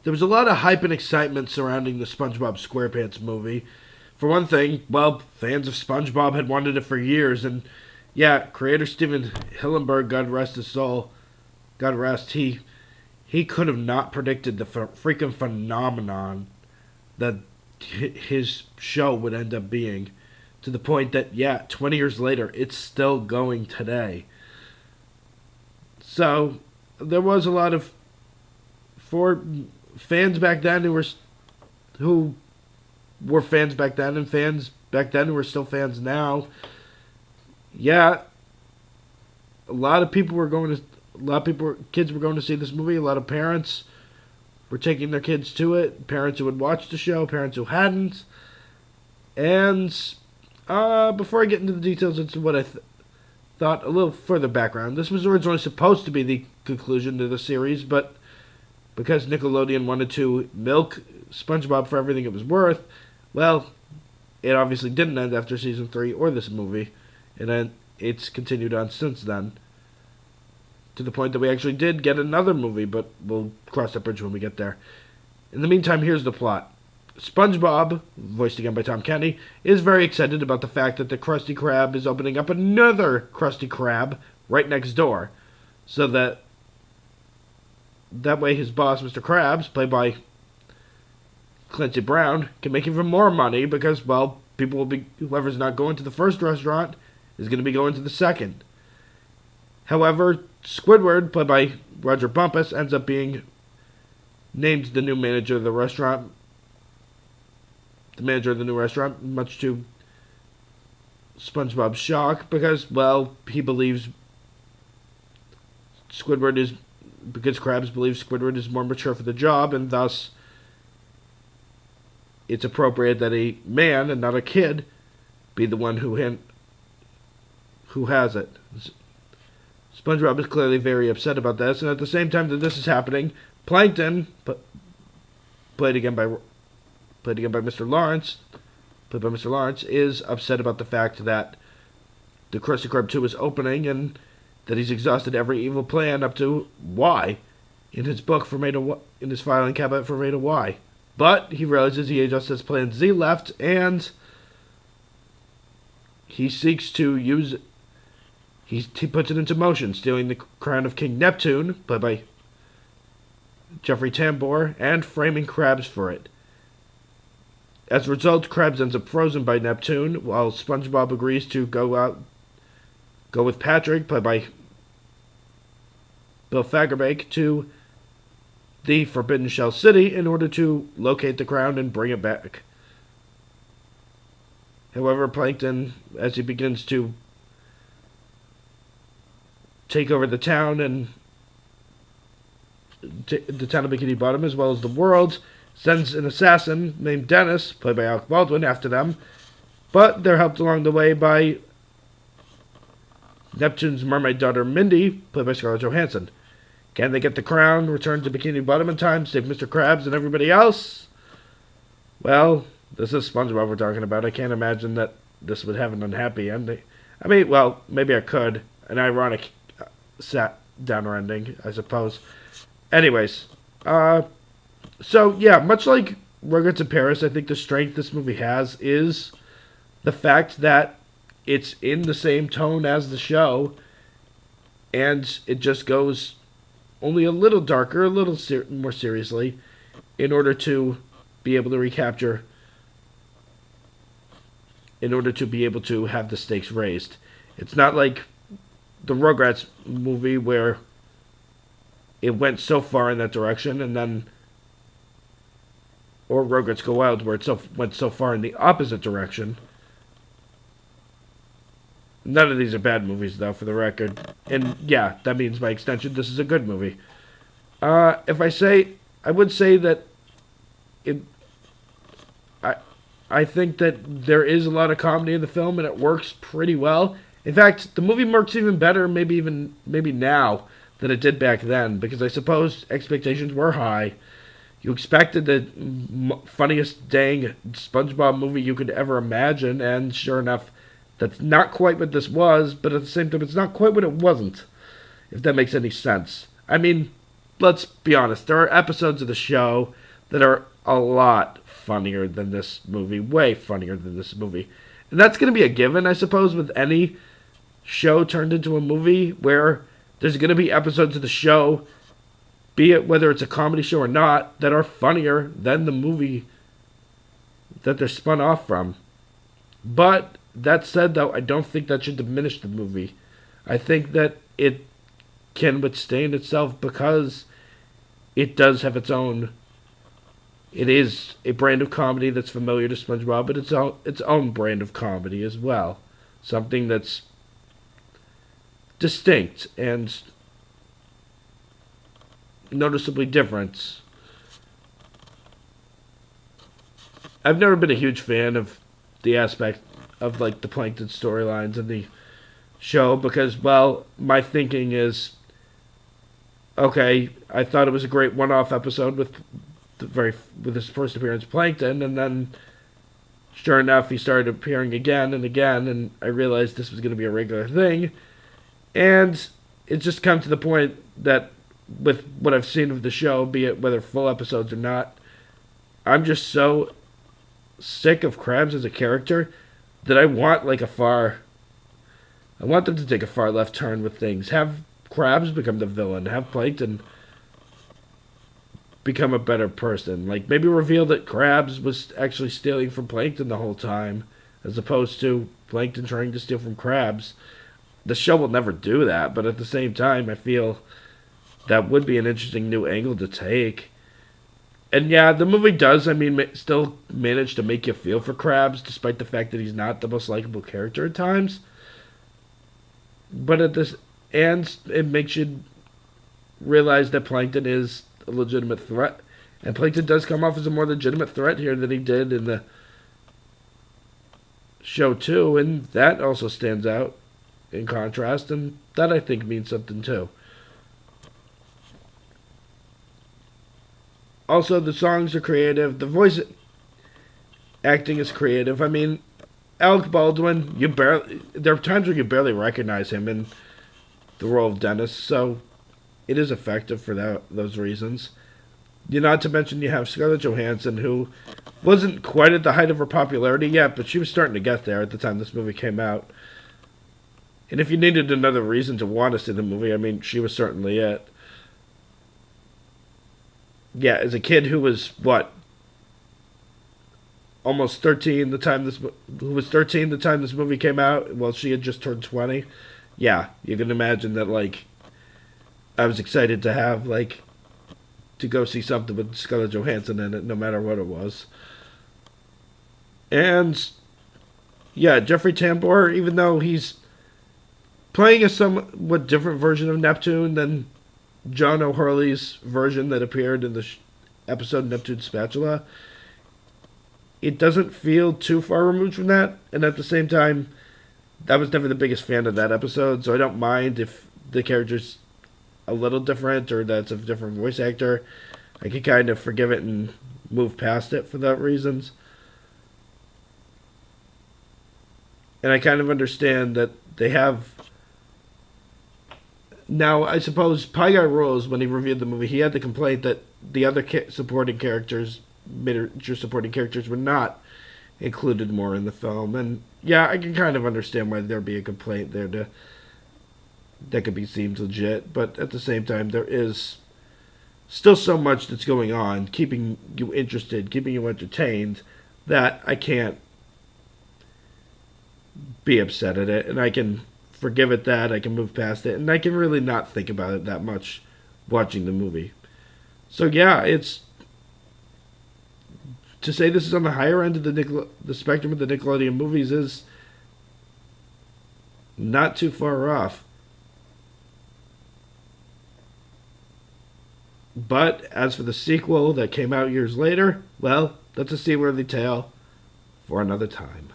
there was a lot of hype and excitement surrounding the SpongeBob SquarePants movie. For one thing, well, fans of SpongeBob had wanted it for years, and yeah, creator Stephen Hillenburg, God rest his soul, God rest, he could have not predicted the freaking phenomenon that his show would end up being, to the point that, yeah, 20 years later, it's still going today. So, there was a lot of, for fans back then who were fans back then, and fans back then who are still fans now, yeah, kids were going to see this movie. A lot of parents were taking their kids to it. Parents who had watched the show, parents who hadn't. And before I get into the details into what I thought, a little further background. This was originally supposed to be the conclusion to the series, but because Nickelodeon wanted to milk SpongeBob for everything it was worth, well, it obviously didn't end after season 3 or this movie, and then it's continued on since then, to the point that we actually did get another movie, but we'll cross that bridge when we get there. In the meantime, here's the plot. SpongeBob, voiced again by Tom Kenny, is very excited about the fact that the Krusty Krab is opening up another Krusty Krab right next door, so that way his boss, Mr. Krabs, played by Clancy Brown, can make even more money because, well, whoever's not going to the first restaurant is going to be going to the second. However, Squidward, played by Rodger Bumpass, ends up being named the new manager of the restaurant. The manager of the new restaurant, much to SpongeBob's shock, because, well, he believes Krabs believes Squidward is more mature for the job, and thus it's appropriate that a man and not a kid be the one who has it. SpongeBob is clearly very upset about this, and at the same time that this is happening, Plankton, played again by Mr. Lawrence, is upset about the fact that the Krusty Krab 2 is opening, and that he's exhausted every evil plan up to Y in his book in his filing cabinet for Rita Y. But he realizes he just has plan Z left, and he seeks to use it. He puts it into motion, stealing the crown of King Neptune, played by Jeffrey Tambor, and framing Krabs for it. As a result, Krabs ends up frozen by Neptune, while SpongeBob agrees to go with Patrick, played by Bill Fagerbakke, to the Forbidden Shell City in order to locate the crown and bring it back. However, Plankton, as he begins to take over the town and the town of Bikini Bottom as well as the world, sends an assassin named Dennis, played by Alec Baldwin, after them, but they're helped along the way by Neptune's mermaid daughter Mindy, played by Scarlett Johansson. Can they get the crown, return to Bikini Bottom in time, save Mr. Krabs and everybody else? Well, this is SpongeBob we're talking about. I can't imagine that this would have an unhappy ending. I mean, well, maybe I could. An ironic downer ending, I suppose. Anyways, so yeah, much like Rugrats in Paris, I think the strength this movie has is the fact that it's in the same tone as the show, and it just goes only a little darker, a little more seriously, in order to be able to recapture, in order to be able to have the stakes raised. It's not like the Rugrats movie where it went so far in that direction, and then, or Rugrats Go Wild, where it went so far in the opposite direction. None of these are bad movies, though, for the record. And yeah, that means by extension, this is a good movie. I would say that I think that there is a lot of comedy in the film, and it works pretty well. In fact, the movie works even better, maybe now, than it did back then, because I suppose expectations were high. You expected the funniest dang SpongeBob movie you could ever imagine, and sure enough, that's not quite what this was, but at the same time, it's not quite what it wasn't, if that makes any sense. I mean, let's be honest, there are episodes of the show that are a lot funnier than this movie, way funnier than this movie. And that's going to be a given, I suppose, with any show turned into a movie, where there's going to be episodes of the show, be it whether it's a comedy show or not, that are funnier than the movie that they're spun off from. But that said, though, I don't think that should diminish the movie. I think that it can withstand itself because it does have its own. It is a brand of comedy that's familiar to SpongeBob, but its own brand of comedy as well. Something that's distinct and noticeably different. I've never been a huge fan of the aspect of like the Plankton storylines in the show because, well, my thinking is, okay, I thought it was a great one-off episode with his first appearance, Plankton, and then sure enough, he started appearing again and again, and I realized this was going to be a regular thing, and it's just come to the point that with what I've seen of the show, be it whether full episodes or not, I'm just so sick of Krabs as a character that I want them to take a far left turn with things. Have Krabs become the villain. Have Plankton become a better person. Like, maybe reveal that Krabs was actually stealing from Plankton the whole time, as opposed to Plankton trying to steal from Krabs. The show will never do that, but at the same time, I feel that would be an interesting new angle to take. And yeah, the movie does, still manage to make you feel for Krabs, despite the fact that he's not the most likable character at times. But it makes you realize that Plankton is a legitimate threat. And Plankton does come off as a more legitimate threat here than he did in the show too, and that also stands out in contrast, and that I think means something too. Also, the songs are creative. The voice acting is creative. Alec Baldwin, there are times where you barely recognize him in the role of Dennis, so it is effective for those reasons. Not to mention you have Scarlett Johansson, who wasn't quite at the height of her popularity yet, but she was starting to get there at the time this movie came out. And if you needed another reason to want to see the movie, she was certainly it. Yeah, as a kid who was, almost 13 the time this movie came out, well, she had just turned 20. Yeah, you can imagine that, I was excited to have, to go see something with Scarlett Johansson in it, no matter what it was. And, yeah, Jeffrey Tambor, even though he's playing a somewhat different version of Neptune than John O'Hurley's version that appeared in the episode Neptune's Spatula, it doesn't feel too far removed from that. And at the same time, I was never the biggest fan of that episode, so I don't mind if the character's a little different or that's a different voice actor. I can kind of forgive it and move past it for that reasons. And I kind of understand that they have. Now, I suppose Pie Guy Rules, when he reviewed the movie, he had the complaint that the other major supporting characters were not included more in the film. And yeah, I can kind of understand why there'd be a complaint there that could be seemed legit. But at the same time, there is still so much that's going on, keeping you interested, keeping you entertained, that I can't be upset at it. And I can forgive it that, I can move past it, and I can really not think about it that much watching the movie. So yeah, it's to say this is on the higher end of the spectrum of the Nickelodeon movies is not too far off. But as for the sequel that came out years later, well, that's a seaworthy tale for another time.